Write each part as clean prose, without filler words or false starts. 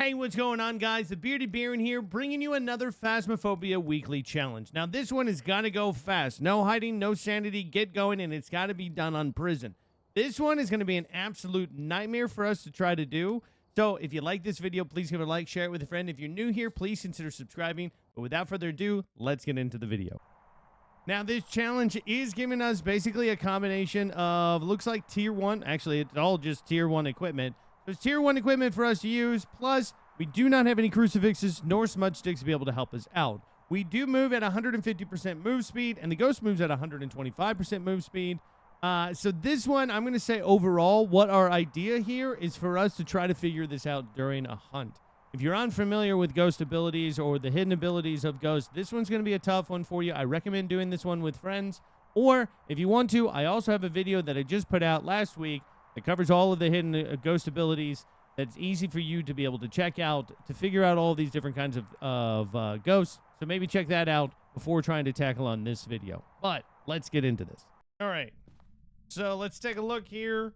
Hey, what's going on, guys? The Bearded Baron here, bringing you another Phasmophobia weekly challenge. Now, this one has got to go fast. No hiding, no sanity, get going, and it's got to be done on prison. This one is going to be an absolute nightmare for us to try to do. So, if you like this video, please give it a like, share it with a friend. If you're new here, please consider subscribing. But without further ado, let's get into the video. Now, this challenge is giving us basically a combination of, looks like tier 1. Actually, it's all just tier 1 equipment. There's tier 1 equipment for us to use, plus we do not have any crucifixes nor smudge sticks to be able to help us out. We do move at 150% move speed, and the ghost moves at 125% move speed. So this one, I'm going to say overall, what our idea here is for us to try to figure this out during a hunt. If you're unfamiliar with ghost abilities or the hidden abilities of ghosts, this one's going to be a tough one for you. I recommend doing this one with friends. Or if you want to, I also have a video that I just put out last week that covers all of the hidden ghost abilities. That's easy for you to be able to check out to figure out all these different kinds of ghosts. So maybe check that out before trying to tackle on this video. But let's get into this. All right. So let's take a look here.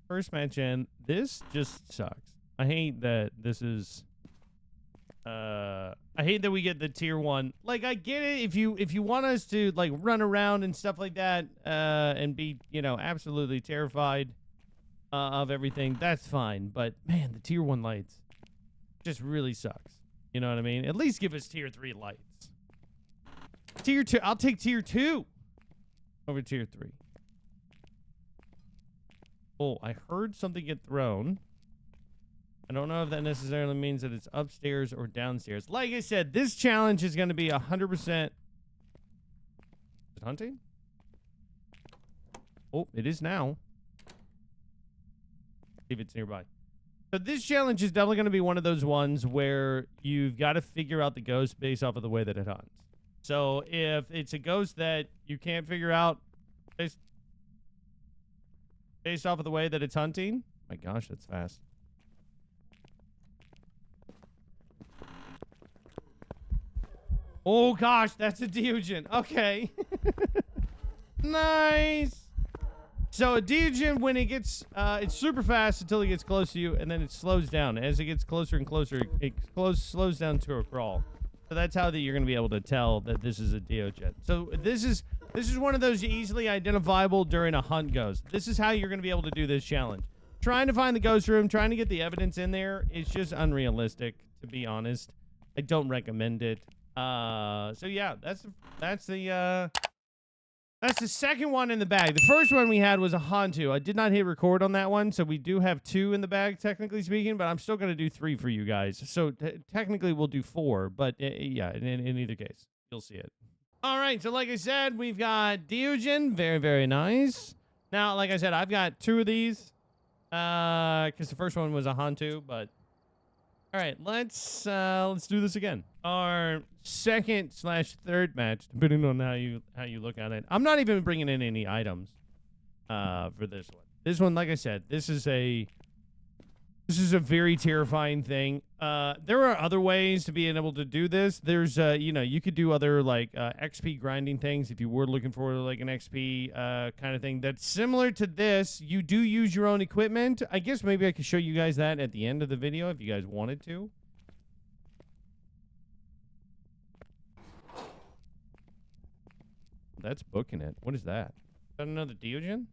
First mention, this just sucks. I hate that this is... I hate that we get the tier 1. Like, I get it if you want us to, like, run around and stuff like that, and be, you know, absolutely terrified of everything, that's fine. But, man, the tier 1 lights just really sucks. You know what I mean? At least give us tier 3 lights. Tier 2, I'll take tier 2 over tier 3. Oh, I heard something get thrown. I don't know if that necessarily means that it's upstairs or downstairs. Like I said, this challenge is going to be 100%... Is it hunting? Oh, it is now. See if it's nearby. So this challenge is definitely going to be one of those ones where you've got to figure out the ghost based off of the way that it hunts. So if it's a ghost that you can't figure out based off of the way that it's hunting... My gosh, that's fast. Oh, gosh, that's a Deogen. Okay. Nice. So a Deogen, when it gets, it's super fast until it gets close to you, and then it slows down. As it gets closer and closer, it slows down to a crawl. So that's how you're going to be able to tell that this is a Deogen. So this is one of those easily identifiable during a hunt ghost. This is how you're going to be able to do this challenge. Trying to find the ghost room, trying to get the evidence in there, it's just unrealistic, to be honest. I don't recommend it. So yeah, that's the second one in the bag. The first one we had was a Hantu. I did not hit record on that one, so we do have 2 in the bag, technically speaking, but I'm still going to do 3 for you guys. So technically we'll do 4, but yeah, in either case, you'll see it. All right, so like I said, we've got Deogen. Very, very nice. Now, like I said, I've got 2 of these, because the first one was a Hantu, but... All right, let's do this again. Our second/third match, depending on how you look at it. I'm not even bringing in any items for this one. This one, like I said, this is a very terrifying thing. There are other ways to being able to do this. There's you know, you could do other like XP grinding things if you were looking for like an XP kind of thing that's similar to this. You do use your own equipment. I guess maybe I could show you guys that at the end of the video if you guys wanted to. That's booking it. What is that? Is that another Deogen?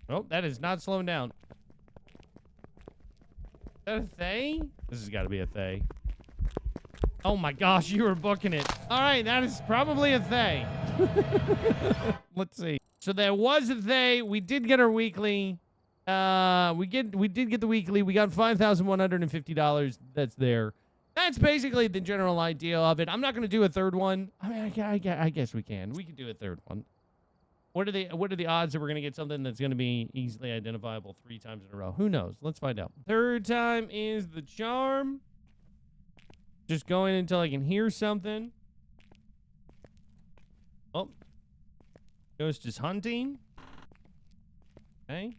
Oh, that is not slowing down. Is that a Thay? This has got to be a Thay. Oh my gosh, you were booking it. All right, that is probably a Thay. Let's see. So there was a Thay. We did get our weekly. We did get the weekly. We got $5,150. That's there. That's basically the general idea of it. I'm not going to do a third one. I mean, I guess we can. We can do a third one. What are the odds that we're going to get something that's going to be easily identifiable 3 times in a row? Who knows? Let's find out. Third time is the charm. Just going until I can hear something. Oh. Ghost is hunting. Okay.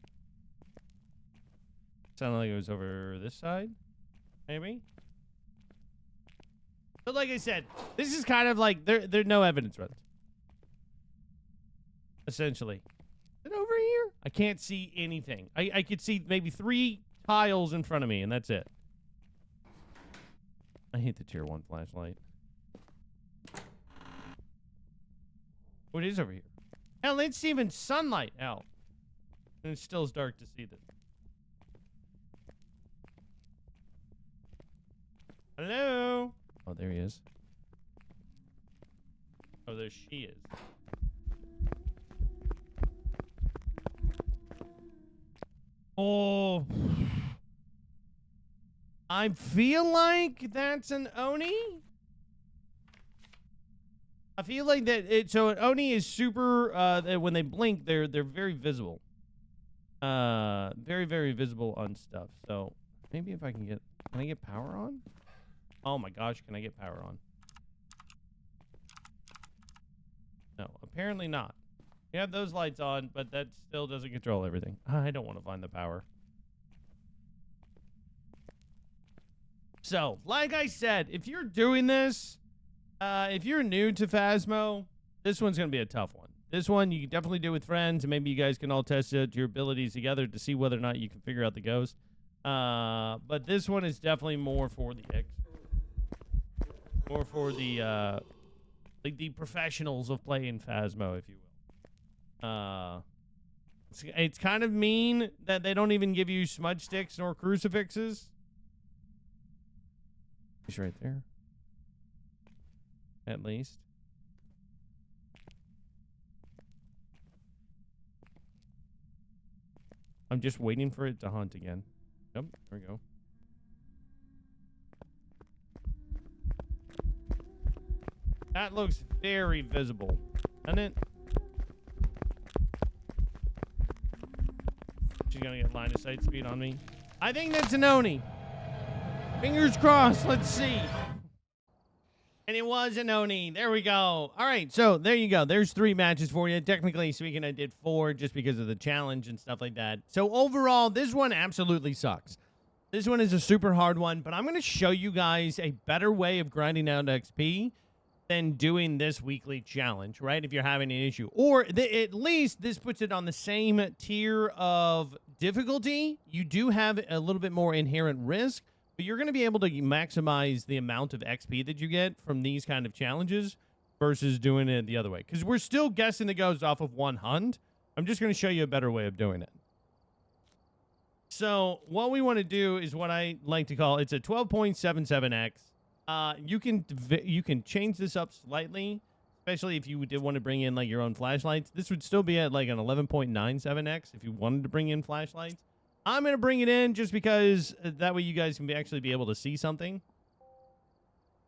Sounded like it was over this side. Maybe. But like I said, this is kind of like, there's no evidence runs. Essentially. Is it over here? I can't see anything. I could see maybe 3 tiles in front of me, and that's it. I hate the tier 1 flashlight. Oh, it is over here. Hell, it's even sunlight out. And it still is dark to see this. Hello? Oh, there he is. Oh, there she is. Oh. I feel like that's an Oni. I feel like that so an Oni is super when they blink, they're very visible. Very, very visible on stuff. So maybe if I can I get power on? Oh my gosh, can I get power on? No, apparently not. You have those lights on, but that still doesn't control everything. I don't want to find the power. So, like I said, if you're doing this, if you're new to Phasmo, this one's going to be a tough one. This one, you can definitely do with friends, and maybe you guys can all test out your abilities together to see whether or not you can figure out the ghost. But this one is definitely more for the like the professionals of playing Phasmo, if you will. It's kind of mean that they don't even give you smudge sticks nor crucifixes. He's right there. At least. I'm just waiting for it to hunt again. Yep, there we go. That looks very visible, doesn't it? She's gonna get line of sight speed on me. I think that's an Oni. Fingers crossed. Let's see. And it was an Oni. There we go. All right, so there you go. There's 3 matches for you. Technically speaking, I did 4 just because of the challenge and stuff like that. So overall, this one absolutely sucks. This one is a super hard one, but I'm going to show you guys a better way of grinding out XP than doing this weekly challenge, right? If you're having an issue. Or at least this puts it on the same tier of difficulty. You do have a little bit more inherent risk, but you're going to be able to maximize the amount of XP that you get from these kind of challenges versus doing it the other way. Because we're still guessing the ghost off of 1 hunt. I'm just going to show you a better way of doing it. So what we want to do is what I like to call, it's a 12.77x. You can change this up slightly, especially if you did want to bring in like your own flashlights. This would still be at like an 11.97x if you wanted to bring in flashlights. I'm going to bring it in just because that way you guys can actually be able to see something.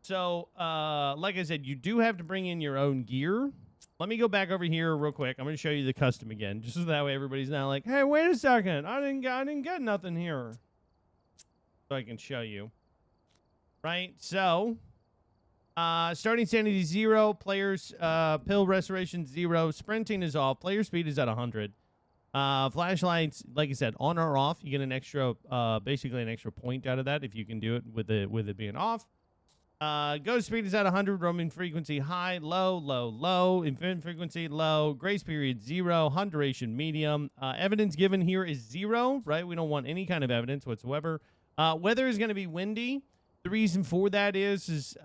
So, like I said, you do have to bring in your own gear. Let me go back over here real quick. I'm going to show you the custom again, just so that way everybody's not like, hey, wait a second. I didn't get nothing here. So I can show you. Right? So, starting sanity 0, players, pill restoration 0, sprinting is off, player speed is at 100. Flashlights, like I said, on or off, you get an extra, basically an extra point out of that if you can do it with it being off. Ghost speed is at 100, roaming frequency high, low, low, low, infinite frequency low, grace period 0, hunt duration medium. Evidence given here is 0, right? We don't want any kind of evidence whatsoever. Weather is going to be windy. The reason for that is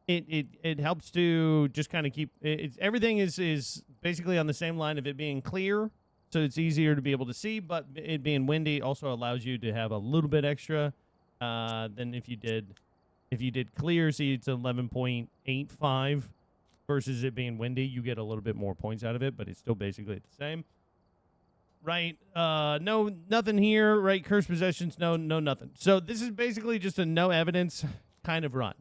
it helps to just kind of keep everything is basically on the same line of it being clear, so it's easier to be able to see, but it being windy also allows you to have a little bit extra than if you did clear. See, it's 11.85 versus it being windy. You get a little bit more points out of it, but it's still basically the same. Right, no, nothing here, right? Cursed possessions, no, nothing. So this is basically just a no evidence kind of run.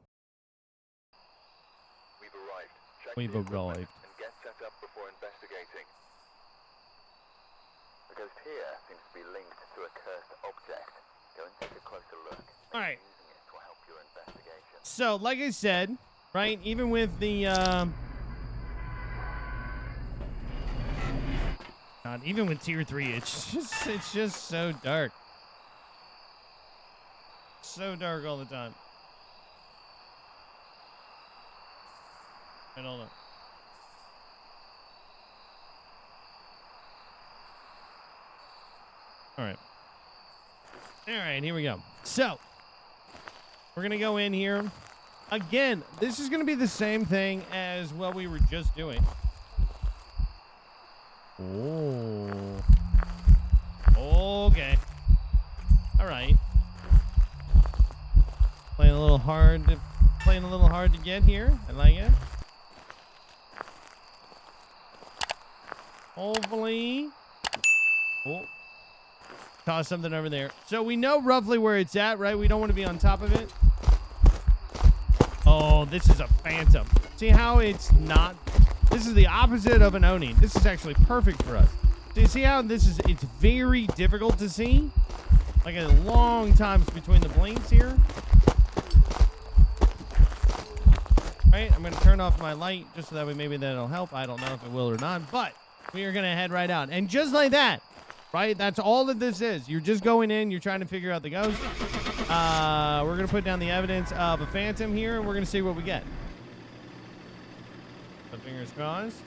We've arrived. And get set up before investigating. The ghost here seems to be linked to a cursed object. Go and take a closer look. All right. Using it will help your investigation. So, like I said, right, even with the God, even with tier 3, it's just so dark. So dark all the time. I don't know. All right. All right, here we go. So, we're going to go in here. Again, this is going to be the same thing as what we were just doing. Oh. Okay. All right. Playing a little hard to get here. I like it. Hopefully. Oh. Toss something over there. So we know roughly where it's at, right? We don't want to be on top of it. Oh, this is a phantom. See how it's not? This is the opposite of an Oni. This is actually perfect for us. So you see how this is? It's very difficult to see. Like a long times between the blinks here. Right, I'm going to turn off my light just so that way maybe that'll help. I don't know if it will or not, but we are going to head right out. And just like that, right, that's all that this is. You're just going in, you're trying to figure out the ghost. We're going to put down the evidence of a phantom here, and we're going to see what we get. So fingers crossed.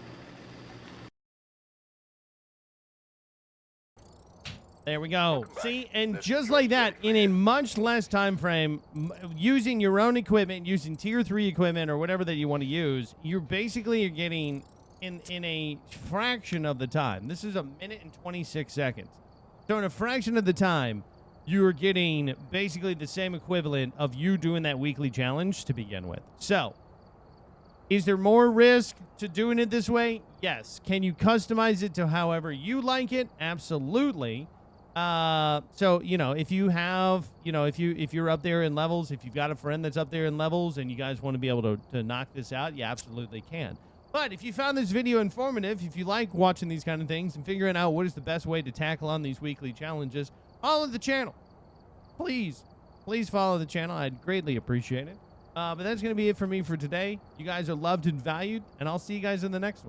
There we go. See, and just like that, in a much less time frame, using your own equipment, using tier 3 equipment or whatever that you want to use, you're basically getting in a fraction of the time. This is 1 minute and 26 seconds. So in a fraction of the time, you're getting basically the same equivalent of you doing that weekly challenge to begin with. So, is there more risk to doing it this way? Yes. Can you customize it to however you like it? Absolutely. So, you know, if you have, you know, if you're up there in levels, if you've got a friend that's up there in levels and you guys want to be able to knock this out, you absolutely can. But if you found this video informative, if you like watching these kind of things and figuring out what is the best way to tackle on these weekly challenges, follow the channel. Please follow the channel. I'd greatly appreciate it. But that's going to be it for me for today. You guys are loved and valued, and I'll see you guys in the next one.